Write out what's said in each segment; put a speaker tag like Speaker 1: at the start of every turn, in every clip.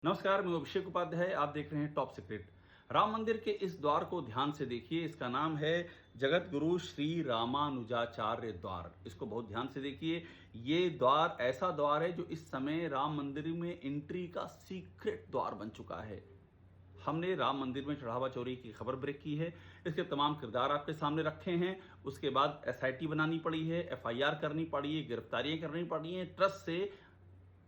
Speaker 1: नमस्कार, मैं अभिषेक उपाध्याय। आप देख रहे हैं टॉप सीक्रेट। राम मंदिर के इस द्वार को ध्यान से देखिए। इसका नाम है जगत गुरु श्री रामानुजाचार्य द्वार। इसको बहुत ध्यान से देखिए। ये द्वार ऐसा द्वार है जो इस समय राम मंदिर में एंट्री का सीक्रेट द्वार बन चुका है। हमने राम मंदिर में चढ़ावा चोरी की खबर ब्रेक की है। इसके तमाम किरदार आपके सामने रखे हैं। उसके बाद एसआईटी बनानी पड़ी है, एफआईआर करनी पड़ी है, गिरफ्तारियां करनी पड़ी हैं। ट्रस्ट से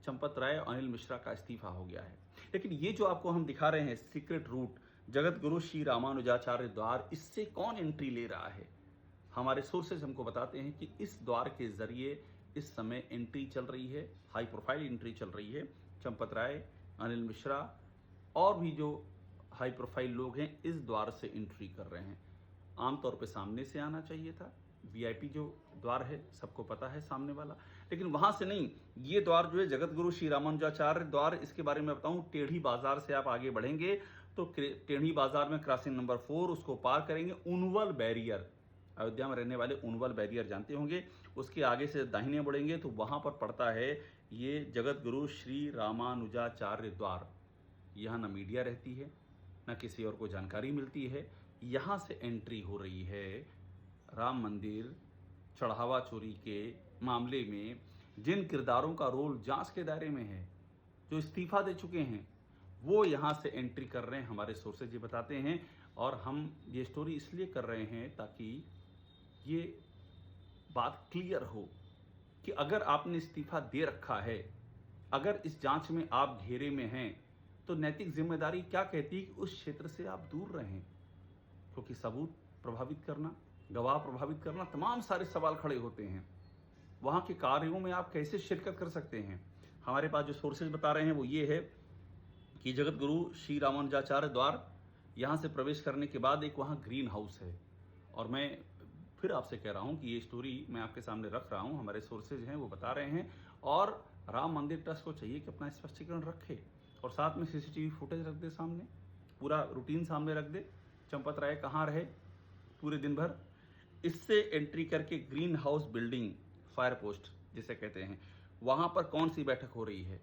Speaker 1: चंपत राय और अनिल मिश्रा का इस्तीफा हो गया है। लेकिन ये जो आपको हम दिखा रहे हैं सीक्रेट रूट, जगत गुरु श्री रामानुजाचार्य द्वार, इससे कौन एंट्री ले रहा है? हमारे सोर्सेज हमको बताते हैं कि इस द्वार के जरिए इस समय एंट्री चल रही है, हाई प्रोफाइल एंट्री चल रही है। चंपत राय, अनिल मिश्रा और भी जो हाई प्रोफाइल लोग हैं इस द्वार से एंट्री कर रहे हैं। आमतौर पे सामने से आना चाहिए था। वीआईपी जो द्वार है सबको पता है सामने वाला, लेकिन वहां से नहीं। ये द्वार जो है जगत गुरु श्री रामानुजाचार्य द्वार, इसके बारे में बताऊं, टेढ़ी बाजार से आप आगे बढ़ेंगे तो टेढ़ी बाजार में क्रॉसिंग नंबर 4 उसको पार करेंगे। उनवल बैरियर, अयोध्या में रहने वाले उनवल बैरियर जानते होंगे, उसके आगे से दाहिने बढ़ेंगे तो वहां पर पड़ता है ये जगत गुरु श्री रामानुजाचार्य द्वार। यहाँ ना मीडिया रहती है, ना किसी और को जानकारी मिलती है। यहाँ से एंट्री हो रही है राम मंदिर चढ़ावा चोरी के मामले में। जिन किरदारों का रोल जांच के दायरे में है, जो इस्तीफा दे चुके हैं, वो यहाँ से एंट्री कर रहे हैं, हमारे सोर्सेज ये बताते हैं। और हम ये स्टोरी इसलिए कर रहे हैं ताकि ये बात क्लियर हो कि अगर आपने इस्तीफा दे रखा है, अगर इस जांच में आप घेरे में हैं, तो नैतिक जिम्मेदारी क्या कहती है कि उस क्षेत्र से आप दूर रहें। क्योंकि सबूत प्रभावित करना, गवाह प्रभावित करना, तमाम सारे सवाल खड़े होते हैं। वहां के कार्यों में आप कैसे शिरकत कर सकते हैं? हमारे पास जो सोर्सेज बता रहे हैं वो ये है कि जगत गुरु श्री रामानुजाचार्य द्वार, यहाँ से प्रवेश करने के बाद एक वहाँ ग्रीन हाउस है। और मैं फिर आपसे कह रहा हूँ कि ये स्टोरी मैं आपके सामने रख रहा हूँ, हमारे सोर्सेज हैं वो बता रहे हैं। और राम मंदिर ट्रस्ट को चाहिए कि अपना स्पष्टीकरण रखे और साथ में सीसीटीवी फुटेज रख दे सामने, पूरा रूटीन सामने रख दे। चंपत राय कहाँ रहे पूरे दिन भर, इससे एंट्री करके green house building, fire post जिसे कहते हैं, वहां पर कौन सी बैठक हो रही है,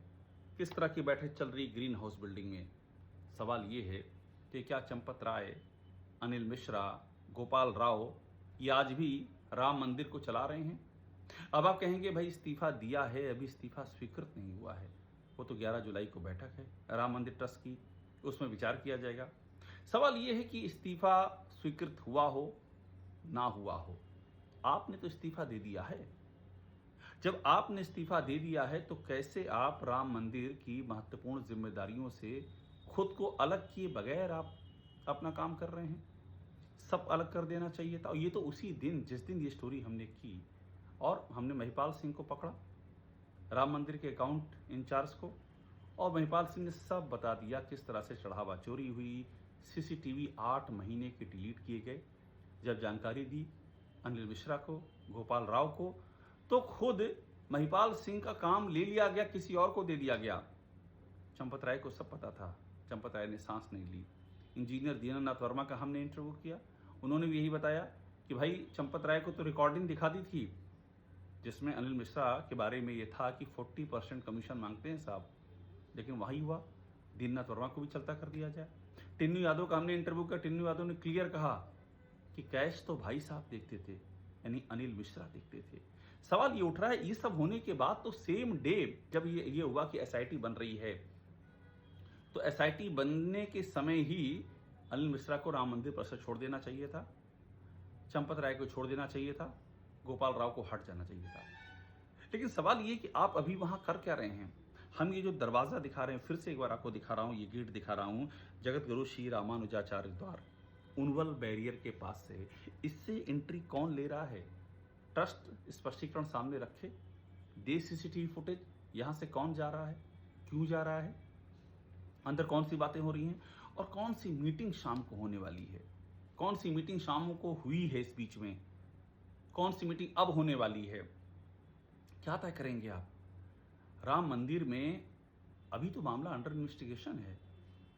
Speaker 1: किस तरह की बैठक चल रही ग्रीन हाउस बिल्डिंग में। सवाल ये है कि क्या चंपत राय, अनिल मिश्रा, गोपाल राव ये आज भी राम मंदिर को चला रहे हैं? अब आप कहेंगे भाई इस्तीफा दिया है, अभी इस्तीफा स्वीकृत नहीं हुआ है। वो तो 11 जुलाई को बैठक है राम मंदिर ट्रस्ट की, उसमें विचार किया जाएगा। सवाल ये है कि इस्तीफा स्वीकृत हुआ हो ना हुआ हो, आपने तो इस्तीफा दे दिया है। जब आपने इस्तीफा दे दिया है तो कैसे आप राम मंदिर की महत्वपूर्ण जिम्मेदारियों से खुद को अलग किए बगैर आप अपना काम कर रहे हैं? सब अलग कर देना चाहिए था। और ये तो उसी दिन, जिस दिन ये स्टोरी हमने की और हमने महिपाल सिंह को पकड़ा, राम मंदिर के अकाउंट इंचार्ज को, और महिपाल सिंह ने सब बता दिया किस तरह से चढ़ावा चोरी हुई। सीसीटीवी 8 महीने के डिलीट किए गए। जब जानकारी दी अनिल मिश्रा को, गोपाल राव को, तो खुद महिपाल सिंह का काम ले लिया गया, किसी और को दे दिया गया। चंपत राय को सब पता था, चंपत राय ने सांस नहीं ली। इंजीनियर दीनानाथ वर्मा का हमने इंटरव्यू किया, उन्होंने भी यही बताया कि भाई चंपत राय को तो रिकॉर्डिंग दिखा दी थी जिसमें अनिल मिश्रा के बारे में ये था कि 40% कमीशन मांगते हैं साहब, लेकिन वही हुआ, दीननाथ वर्मा को भी चलता कर दिया जाए। टिन्नू यादव का हमने इंटरव्यू किया, टिन्नू यादव ने क्लियर कहा कि कैश तो भाई साहब देखते थे, यानी अनिल मिश्रा देखते थे। सवाल ये उठ रहा है, ये सब होने के बाद तो सेम डे जब ये हुआ कि एसआईटी बन रही है, तो एसआईटी बनने के समय ही अनिल मिश्रा को राम मंदिर पर से छोड़ देना चाहिए था, चंपत राय को छोड़ देना चाहिए था, गोपाल राव को हट जाना चाहिए था। लेकिन सवाल ये कि आप अभी वहां कर क्या रहे हैं? हम ये जो दरवाजा दिखा रहे हैं, फिर से एक बार आपको दिखा रहा हूं, ये गेट दिखा रहा हूं, जगत गुरु श्री रामानुजाचार्य द्वार, उनवल बैरियर के पास से। इससे एंट्री कौन ले रहा है? ट्रस्ट स्पष्टीकरण सामने रखे, दे सीसीटीवी फुटेज, यहां से कौन जा रहा है, क्यों जा रहा है, अंदर कौन सी बातें हो रही हैं, और कौन सी मीटिंग शाम को होने वाली है, कौन सी मीटिंग शाम को हुई है इस बीच में, कौन सी मीटिंग अब होने वाली है, क्या तय करेंगे आप? राम मंदिर में अभी तो मामला अंडर इन्वेस्टिगेशन है,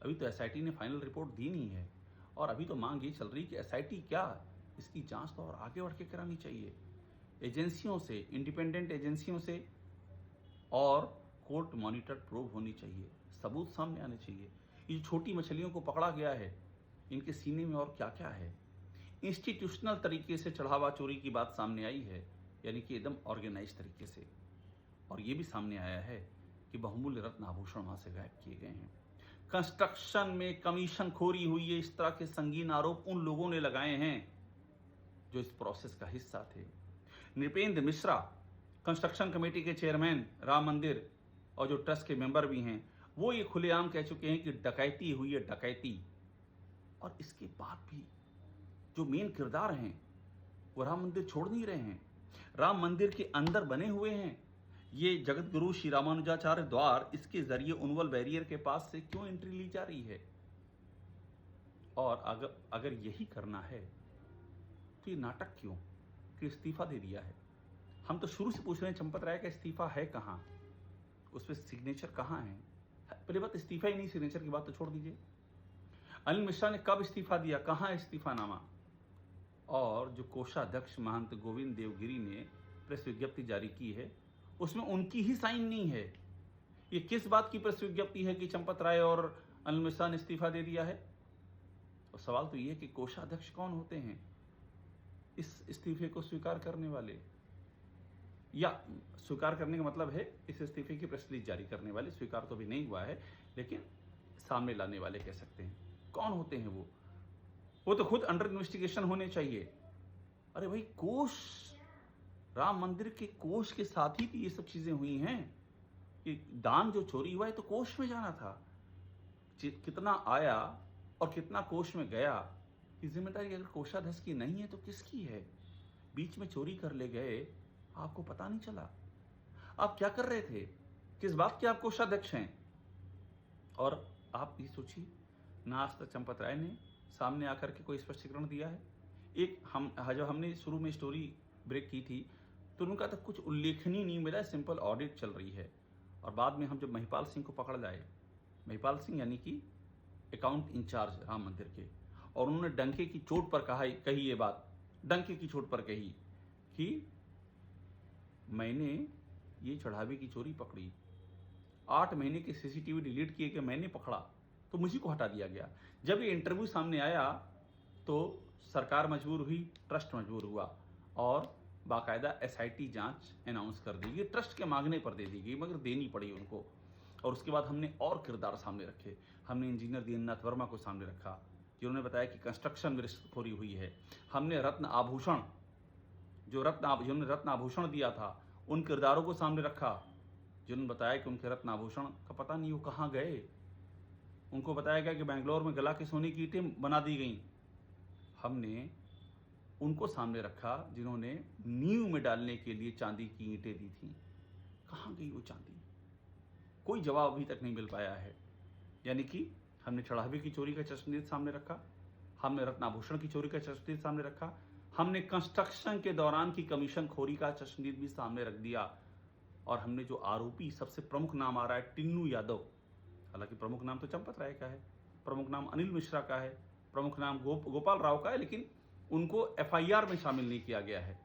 Speaker 1: अभी तो एसआईटी ने फाइनल रिपोर्ट दी नहीं है, और अभी तो मांग ये चल रही कि एसआईटी क्या, इसकी जांच तो और आगे बढ़ के करानी चाहिए, एजेंसियों से, इंडिपेंडेंट एजेंसियों से, और कोर्ट मॉनिटर प्रोब होनी चाहिए। सबूत सामने आने चाहिए। ये जो छोटी मछलियों को पकड़ा गया है, इनके सीने में और क्या क्या है। इंस्टीट्यूशनल तरीके से चढ़ावा चोरी की बात सामने आई है, यानी कि एकदम ऑर्गेनाइज तरीके से। और ये भी सामने आया है कि बहुमूल्य रत्न आभूषण वहां से गायब किए गए हैं। कंस्ट्रक्शन में कमीशन खोरी हुई है, इस तरह के संगीन आरोप उन लोगों ने लगाए हैं जो इस प्रोसेस का हिस्सा थे। नृपेंद्र मिश्रा, कंस्ट्रक्शन कमेटी के चेयरमैन राम मंदिर और जो ट्रस्ट के मेंबर भी हैं, वो ये खुलेआम कह चुके हैं कि डकैती हुई है, डकैती। और इसके बाद भी जो मेन किरदार हैं वो राम मंदिर छोड़ नहीं रहे हैं, राम मंदिर के अंदर बने हुए हैं। ये जगत गुरु श्री रामानुजाचार्य द्वार, इसके जरिए उनवल बैरियर के पास से क्यों एंट्री ली जा रही है? और अगर यही करना है तो ये नाटक क्यों कि इस्तीफा दे दिया है? हम तो शुरू से पूछ रहे हैं चंपत राय का इस्तीफा है कहाँ, उस पर सिग्नेचर कहाँ है? पहले बात इस्तीफा ही नहीं, सिग्नेचर की बात तो छोड़ दीजिए। अनिल मिश्रा ने कब इस्तीफा दिया, कहाँ है इस्तीफानामा? और जो कोषाध्यक्ष महंत गोविंद देवगिरी ने प्रेस विज्ञप्ति जारी की है, उसमें उनकी ही साइन नहीं है। ये किस बात की प्रेस विज्ञप्ति है कि चंपत राय और अनिल मिश्रा ने इस्तीफा दे दिया है? और सवाल तो ये है कि कोषाध्यक्ष कौन होते हैं इस इस्तीफे को स्वीकार करने वाले, या स्वीकार करने का मतलब है इस इस्तीफे की प्रेस रिलीज जारी करने वाले। स्वीकार तो भी नहीं हुआ है, लेकिन सामने लाने वाले कह सकते हैं। कौन होते हैं वो तो खुद अंडर इन्वेस्टिगेशन होने चाहिए। अरे भाई, कोष, राम मंदिर के कोष के साथ ही ये सब चीजें हुई हैं कि दान जो चोरी हुआ है तो कोष में जाना था। कितना आया और कितना कोष में गया, ये जिम्मेदारी अगर कोषाध्यक्ष की नहीं है तो किसकी है? बीच में चोरी कर ले गए, आपको पता नहीं चला? आप क्या कर रहे थे? किस बात के आप कोषाध्यक्ष हैं? और आप ये सोचिए, ना आज तक चंपत राय ने सामने आकर के कोई स्पष्टीकरण दिया है। जब हमने शुरू में स्टोरी ब्रेक की थी तो उनका तक कुछ उल्लेखनीय नहीं मिला, सिंपल ऑडिट चल रही है। और बाद में हम जब महिपाल सिंह को पकड़ लाए, महिपाल सिंह यानी कि अकाउंट इंचार्ज राम मंदिर के, और उन्होंने डंके की चोट पर कही ये बात, डंके की चोट पर कही कि मैंने ये चढ़ावे की चोरी पकड़ी, 8 महीने के सीसीटीवी डिलीट किए कि मैंने पकड़ा, तो मुझे को हटा दिया गया। जब ये इंटरव्यू सामने आया तो सरकार मजबूर हुई, ट्रस्ट मजबूर हुआ और बाकायदा एसआईटी जांच अनाउंस कर दी गई, ट्रस्ट के मांगने पर दे दी गई, मगर देनी पड़ी उनको। और उसके बाद हमने और किरदार सामने रखे। हमने इंजीनियर दीननाथ वर्मा को सामने रखा, जिन्होंने बताया कि कंस्ट्रक्शन में रिश्वतखोरी हुई है। हमने रत्न आभूषण, जिन्होंने रत्न आभूषण दिया था, उन किरदारों को सामने रखा, जिन्होंने बताया कि उनके रत्न आभूषण का पता नहीं वो कहाँ गए। उनको बताया गया कि बेंगलोर में गला के सोने की ईंटें बना दी गई। हमने उनको सामने रखा जिन्होंने नींव में डालने के लिए चांदी की ईंटें दी थी। कहाँ गई वो चांदी? कोई जवाब अभी तक नहीं मिल पाया है। यानी कि हमने चढ़ावे की चोरी का चश्मदीद सामने रखा, हमने रत्नाभूषण की चोरी का चश्मदीद सामने रखा, हमने कंस्ट्रक्शन के दौरान की कमीशन खोरी का चश्मदीद भी सामने रख दिया। और हमने जो आरोपी, सबसे प्रमुख नाम आ रहा है टिन्नू यादव, हालांकि प्रमुख नाम तो चंपत राय का है, प्रमुख नाम अनिल मिश्रा का है, प्रमुख नाम गोपाल राव का है, लेकिन उनको एफआईआर में शामिल नहीं किया गया है।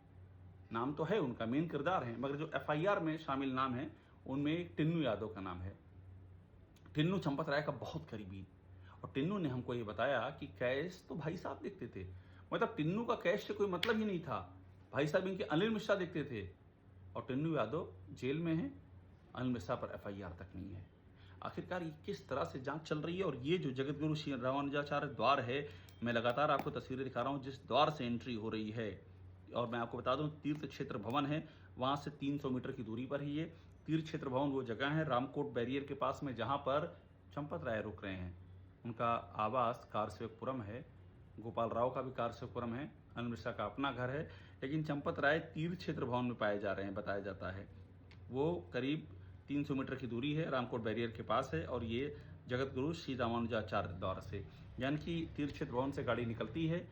Speaker 1: नाम तो है उनका, मेन किरदार है, मगर जो एफआईआर में शामिल नाम है उनमें टिन्नू यादव का नाम है। टिन्नू चंपत राय का बहुत करीबी, और टिन्नू ने हमको ये बताया कि कैश तो भाई साहब देखते थे, मतलब टिन्नू का कैश से कोई मतलब ही नहीं था, भाई साहब इनके अनिल मिश्रा देखते थे। और टिन्नू यादव जेल में है, अनिल मिश्रा पर एफआईआर तक नहीं है। आखिरकार ये किस तरह से जांच चल रही है? और ये जो जगत गुरु श्री रामानुजाचार्य द्वार है, मैं लगातार आपको तस्वीरें दिखा रहा हूँ जिस द्वार से एंट्री हो रही है। और मैं आपको बता दूं, तीर्थ क्षेत्र भवन है, वहां से 300 मीटर की दूरी पर ही है। तीर्थ क्षेत्र भवन वो जगह है रामकोट बैरियर के पास में जहां पर चंपत राय रुक रहे हैं। उनका आवास कारसेवकपुरम है, गोपाल राव का भी कारसेवकपुरम है, अनिल मिश्रा का अपना घर है, लेकिन चंपत राय तीर्थ क्षेत्र भवन में पाए जा रहे हैं, बताया जाता है। वो करीब 300 मीटर की दूरी है, रामकोट बैरियर के पास है, और ये जगत गुरु श्री रामानुजाचार्य द्वार से, यानी कि तीर्थ क्षेत्र भवन से गाड़ी निकलती है।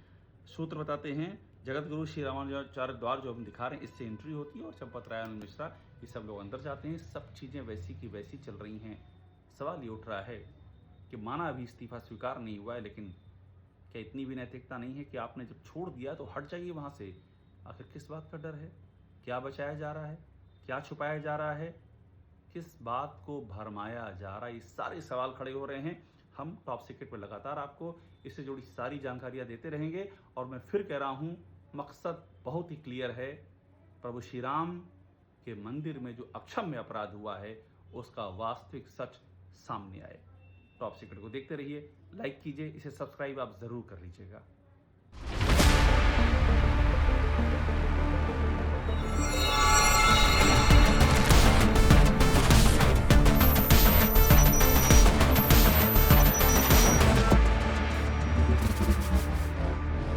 Speaker 1: सूत्र बताते हैं जगत गुरु श्री रामानुजाचार्य द्वार जो हम दिखा रहे हैं, इससे एंट्री होती है और चंपत राय, अनिल मिश्रा, ये सब लोग अंदर जाते हैं। सब चीज़ें वैसी की वैसी चल रही हैं। सवाल ये उठ रहा है कि माना अभी इस्तीफा स्वीकार नहीं हुआ है, लेकिन क्या इतनी भी नैतिकता नहीं है कि आपने जब छोड़ दिया तो हट जाइए वहाँ से? आखिर किस बात का डर है? क्या बचाया जा रहा है? क्या छुपाया जा रहा है? किस बात को भरमाया जा रहा है, ये सारे सवाल खड़े हो रहे हैं। हम टॉप सीक्रेट पर लगातार आपको इससे जुड़ी सारी जानकारियां देते रहेंगे। और मैं फिर कह रहा हूं, मकसद बहुत ही क्लियर है, प्रभु श्री राम के मंदिर में जो अक्षम्य अपराध हुआ है उसका वास्तविक सच सामने आए। टॉप सीक्रेट को देखते रहिए, लाइक कीजिए, इसे सब्सक्राइब आप जरूर कर लीजिएगा।